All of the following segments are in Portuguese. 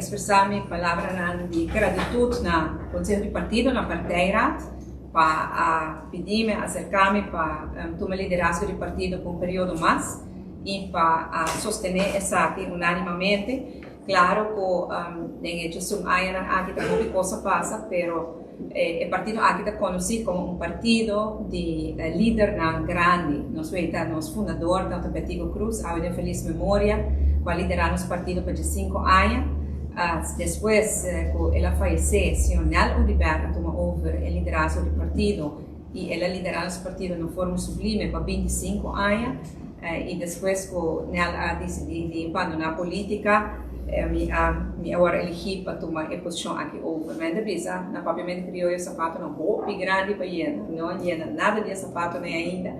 expressar minha palavra de gratidão na Conselho de Partido, na Parteirat, para pedir-me, acercar-me para tomar liderazgo do partido por um período mais e para sostener essa aqui unanimamente. Claro que em gestão aqui também coisa passa, pero o partido aqui está conhecido como um partido de líder grande. Nós vemos o fundador, Dr. Betigo Cruz, a de feliz memória, vai liderar nosso partido por 5 anos. Depois, quando ela faleceu, o senhor Nel Udiberto tomou over o liderazgo do partido e ela liderou nosso partido de forma sublime por 25 anos. E depois, quando Nel decidiu abandonar a política, me agora elegi para tomar a posição aqui over. Mas depois, na propriamente crioulo, o sapato não é grande para llenar, não llena nada de sapato nem ainda.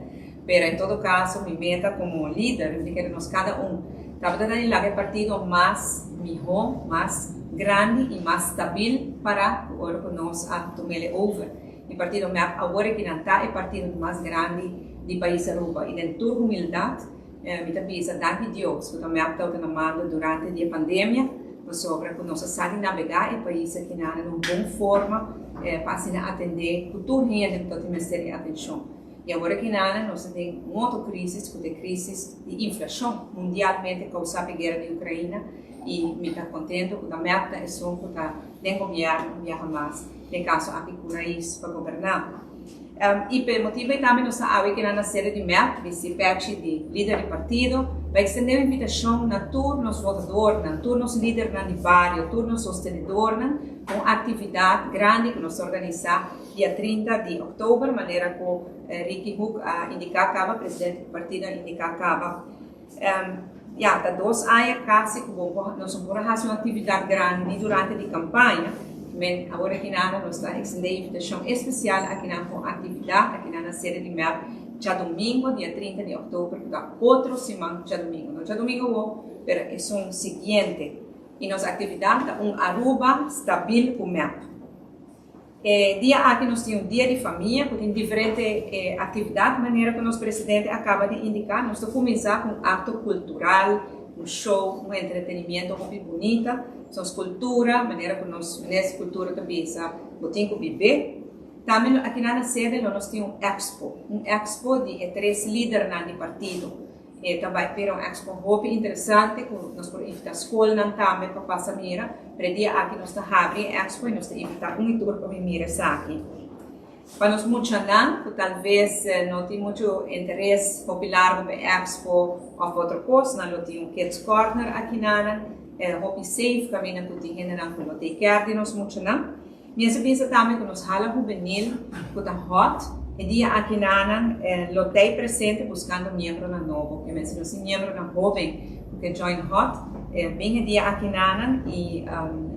Mas, em todo caso, minha meta como líder, de que nós cada estava tentando lá o partido mais melhor, mais grande e mais estável para agora que nós tomar over. O partido agora que não está é o partido mais grande do país Europa. E com toda humildade, me pensa, danke Deus, que também está tomando durante a pandemia, sobre que nós sabemos navegar o país aqui na uma boa forma, para atender tudo que todo Ministério de Atenção. E agora que nós temos uma outra crise, que é a crise de inflação mundialmente causada pela guerra da Ucrânia, e me está contente que a meta é só que tem governo viaja mais, tem caso aqui com o país para governar. E pelo motivo também nós sabemos que na série de meta, vice parte de líder do partido, vai estender a invitação a todos os votadores, a todos os líderes de bairro, a todos os sostenedores, com atividade grande que nós organizamos dia 30 de outubro, de maneira que Ricky Huck indicava, presidente do partido indicava. Há 2 anos quase que nós vamos fazer uma atividade grande durante a campanha, mas agora aqui nós estamos extendendo a invitação especial aqui com atividade, aqui na série de mês, já domingo, dia 30 de outubro, da outra semana, já domingo. Não já domingo, mas é o seguinte, e nossa atividade é Aruba estável com mês. Dia aqui nós temos um dia de família, que tem diferentes atividades, de maneira que o nosso presidente acaba de indicar. Nós vamos começar com um ato cultural, um show, um entretenimento muito bonito, são cultura, de maneira que nós, nessa cultura também, temos que viver. Também aqui na sede nós temos um expo de 3 líderes do partido. Também ter um expo muito interessante, que nós podemos invitar a escola também para passar mira. Para dia aqui nós estamos abrindo a expo e nós temos invitar tour para mira aqui. Para nós muitos que talvez não tem muito interesse popular para a expo ou outra coisa, nós temos um Kids Corner aqui na Hopi Safe, caminho que tem gente que não tem care de nós muitos Minha pensa também que nós hala juvenil, que está hot, e dia aqui na lotei presente buscando membro na novo, que mesmo assim membro na jovem, que join hot, bem dia aqui na e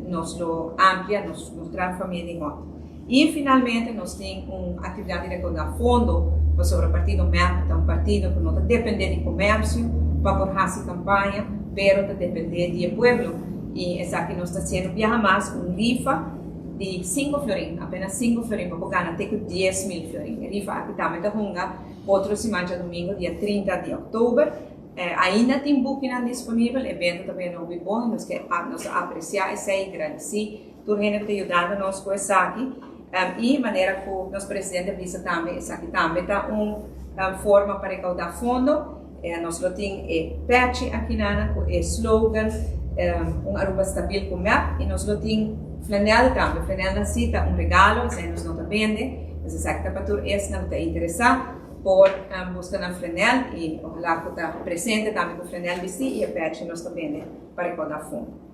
nós lo amplia, nós traz família de hot. E finalmente nós temos uma atividade de recaudar fundo sobre o partido MEP, um partido que não depende de comércio, para por fazer campanha, mas depende do povo. E essa aqui nós estamos fazendo viajar mais rifa de 5 florins, apenas 5 florins, para ganhar até 10 mil florins. Rifa aqui também está runga, outro semana domingo, dia 30 de outubro. Ainda tem booking disponível, evento também não é bom, nós apreciamos isso e agradecer por gente que está ajudando nós com isso aqui. E maneira que o nosso presidente disse também, isso aqui também está uma forma para recaudar fundo. Nós temos patch aqui na slogan, Aruba estável com MEP, e nós temos flanela também. Flanela cita regalo, isso nós não vende, mas essa aqui para todos esses não está interessado por buscar na flanela e ojalá que está presente também com flanela vestir e a patch nós também para recaudar fundo.